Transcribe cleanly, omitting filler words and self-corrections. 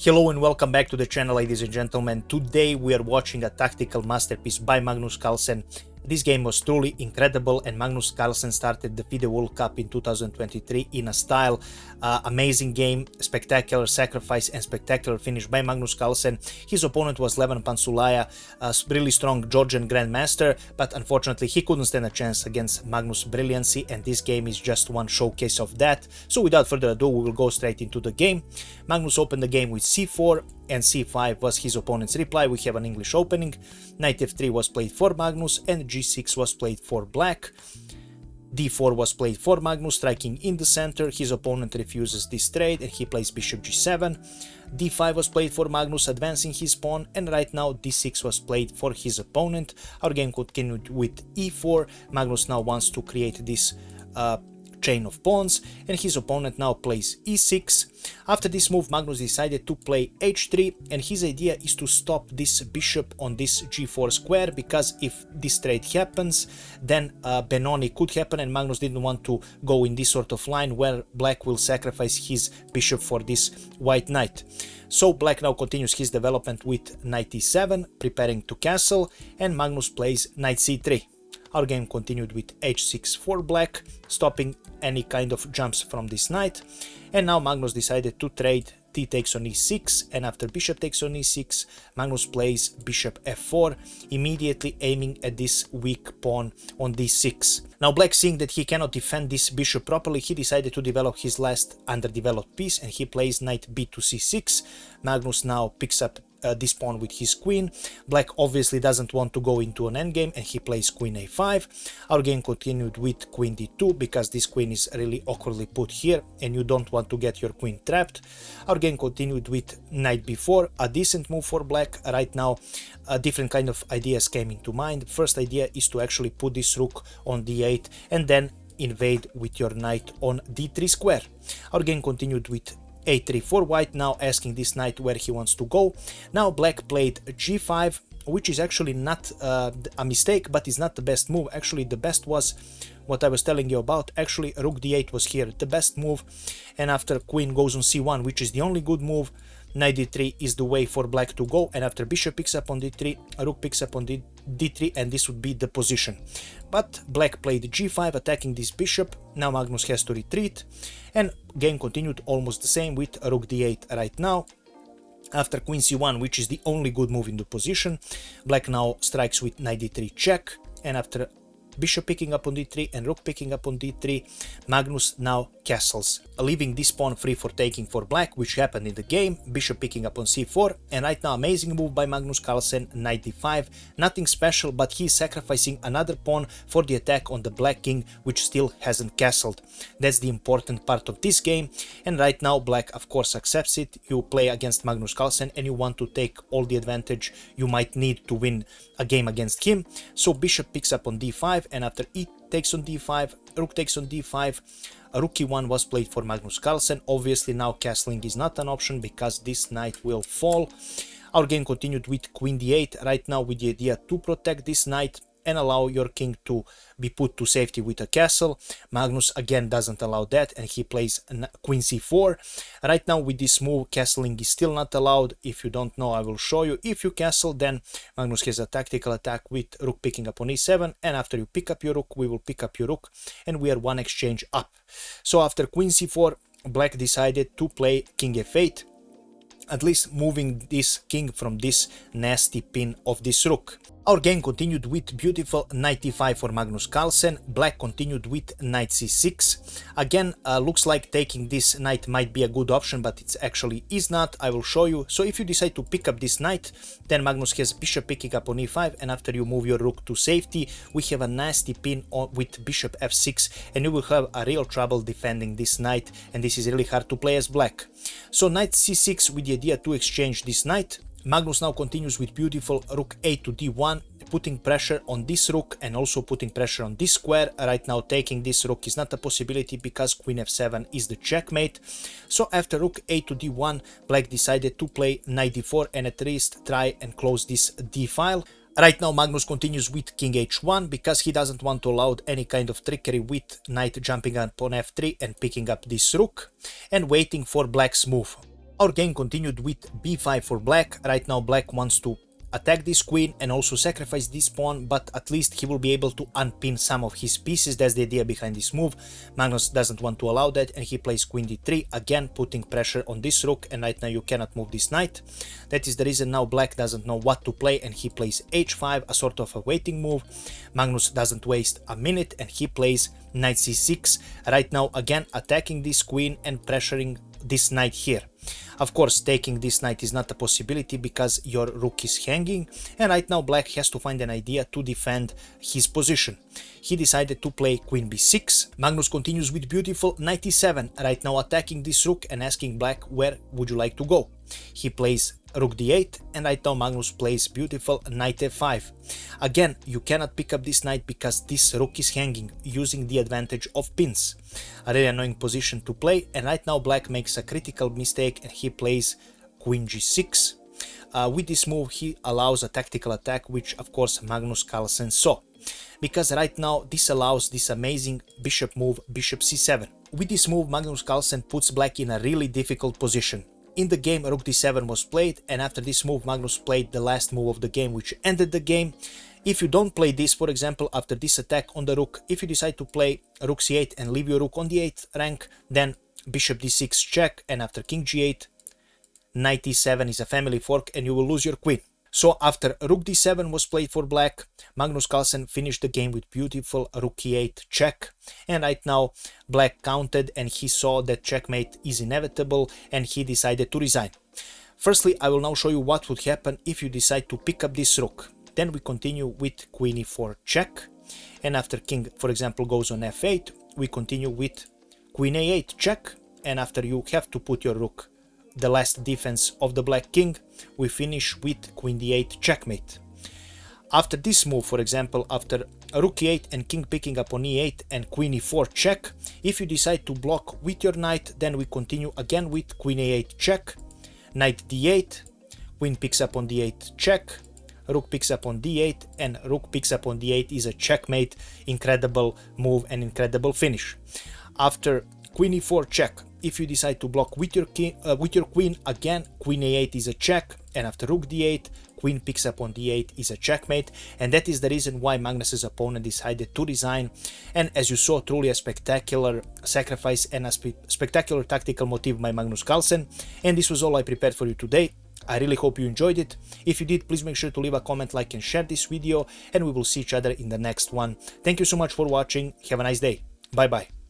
Hello and welcome back to the channel, ladies and gentlemen. Today we are watching a tactical masterpiece by Magnus Carlsen. This game was truly incredible, and Magnus Carlsen started the FIDE World Cup in 2023 in a style. Amazing game, spectacular sacrifice and spectacular finish by Magnus Carlsen. His opponent was Levan Pantsulaia, a really strong Georgian grandmaster, but unfortunately he couldn't stand a chance against Magnus' brilliancy, and this game is just one showcase of that. So without further ado, we will go straight into the game. Magnus opened the game with c4, and c5 was his opponent's reply. We have an English opening. Knight f3 was played for Magnus, and g6 was played for black. d4 was played for Magnus, striking in the center. His opponent refuses this trade and he plays bishop g7. d5 was played for Magnus, advancing his pawn, and right now d6 was played for his opponent. Our game continued with e4. Magnus now wants to create this chain of pawns, and his opponent now plays e6. After this move, Magnus decided to play h3, and his idea is to stop this bishop on this g4 square, because if this trade happens, then Benoni could happen, and Magnus didn't want to go in this sort of line where black will sacrifice his bishop for this white knight. So black now continues his development with knight e7, preparing to castle, and Magnus plays knight c3. Our game continued with h6 for black, stopping any kind of jumps from this knight. And now Magnus decided to trade d takes on e6, and after bishop takes on e6, Magnus plays bishop f4, immediately aiming at this weak pawn on d6. Now black, seeing that he cannot defend this bishop properly, he decided to develop his last underdeveloped piece, and he plays knight b to c6. Magnus now picks up this pawn with his queen. Black obviously doesn't want to go into an endgame, and he plays queen a5. Our game continued with queen d2, because this queen is really awkwardly put here and you don't want to get your queen trapped. Our game continued with knight b4, a decent move for black. Right now different kind of ideas came into mind. First idea is to actually put this rook on d8 and then invade with your knight on d3 square. Our game continued with a3 for white, now asking this knight where he wants to go. Now black played g5, which is actually not a mistake, but is not the best move. Actually the best was what I was telling you about. Actually rook d8 was here the best move, and after queen goes on c1, which is the only good move, knight d3 is the way for black to go, and after bishop picks up on d3, rook picks up on d3, and this would be the position. But black played g5, attacking this bishop. Now Magnus has to retreat, and game continued almost the same with rook d8 right now. After queen c1, which is the only good move in the position, black now strikes with knight d3 check, and after bishop picking up on d3 and rook picking up on d3, Magnus now castles, leaving this pawn free for taking for black, which happened in the game. Bishop picking up on c4, and right now amazing move by Magnus Carlsen, knight d5. Nothing special, but he's sacrificing another pawn for the attack on the black king, which still hasn't castled. That's the important part of this game, and right now black of course accepts it. You play against Magnus Carlsen and you want to take all the advantage you might need to win a game against him. So bishop picks up on d5, and after e takes on d5, rook takes on d5, rook e1 was played for Magnus Carlsen. Obviously now castling is not an option because this knight will fall. Our game continued with queen d8, right now with the idea to protect this knight and allow your king to be put to safety with a castle. Magnus again doesn't allow that, and he plays queen c4. Right now with this move, castling is still not allowed. If you don't know, I will show you. If you castle, then Magnus has a tactical attack with rook picking up on e7, and after you pick up your rook, we will pick up your rook, and we are one exchange up. So after queen c4, black decided to play king f8, at least moving this king from this nasty pin of this rook. Our game continued with beautiful knight e5 for Magnus Carlsen. Black continued with knight c6. Again, looks like taking this knight might be a good option, but it actually is not. I will show you. So if you decide to pick up this knight, then Magnus has bishop picking up on e5, and after you move your rook to safety, we have a nasty pin with bishop f6, and you will have a real trouble defending this knight, and this is really hard to play as black. So knight c6 with the idea to exchange this knight. Magnus now continues with beautiful rook a to d1, putting pressure on this rook and also putting pressure on this square. Right now taking this rook is not a possibility because queen f7 is the checkmate. So after rook a to d1, black decided to play knight d4 and at least try and close this d file. Right now Magnus continues with king h1 because he doesn't want to allow any kind of trickery with knight jumping up on f3 and picking up this rook, and waiting for black's move. Our game continued with b5 for black. Right now black wants to attack this queen and also sacrifice this pawn, but at least he will be able to unpin some of his pieces. That's the idea behind this move. Magnus doesn't want to allow that, and he plays queen d3, again putting pressure on this rook, and right now you cannot move this knight. That is the reason now black doesn't know what to play, and he plays h5, a sort of a waiting move. Magnus doesn't waste a minute, and he plays knight c6, right now again attacking this queen and pressuring this knight here. Of course, taking this knight is not a possibility because your rook is hanging, and right now black has to find an idea to defend his position. He decided to play queen b6. Magnus continues with beautiful knight e7, right now attacking this rook and asking black, where would you like to go? He plays rook d8, and right now Magnus plays beautiful knight f5. Again, you cannot pick up this knight because this rook is hanging, using the advantage of pins. A really annoying position to play, and right now black makes a critical mistake and he plays queen g6. With this move he allows a tactical attack, which of course Magnus Carlsen saw, because right now this allows this amazing bishop move, bishop c7. With this move Magnus Carlsen puts black in a really difficult position. In the game rook d7 was played, and after this move Magnus played the last move of the game, which ended the game. If you don't play this, for example, after this attack on the rook, if you decide to play rook c8 and leave your rook on the 8th rank, then bishop d6 check, and after king g8, knight e7 is a family fork and you will lose your queen. So after rook d7 was played for black, Magnus Carlsen finished the game with beautiful rook e8 check, and right now black counted and he saw that checkmate is inevitable and he decided to resign. Firstly, I will now show you what would happen if you decide to pick up this rook. Then we continue with queen e4 check, and after king, for example, goes on f8, we continue with queen a8 check, and after you have to put your rook, the last defense of the black king, we finish with queen d8 checkmate. After this move, for example, after rook e8 and king picking up on e8 and queen e4 check, if you decide to block with your knight, then we continue again with queen a8 check, knight d8, queen picks up on d8 check, rook picks up on d8, and rook picks up on d8 is a checkmate. Incredible move and incredible finish. After queen e4 check, if you decide to block with your queen, again queen a8 is a check, and after rook d8, queen picks up on d8 is a checkmate, and that is the reason why Magnus's opponent decided to resign. And as you saw, truly a spectacular sacrifice and a spectacular tactical motive by Magnus Carlsen. And this was all I prepared for you today. I really hope you enjoyed it. If you did, please make sure to leave a comment, like and share this video, and we will see each other in the next one. Thank you so much for watching. Have a nice day. Bye bye.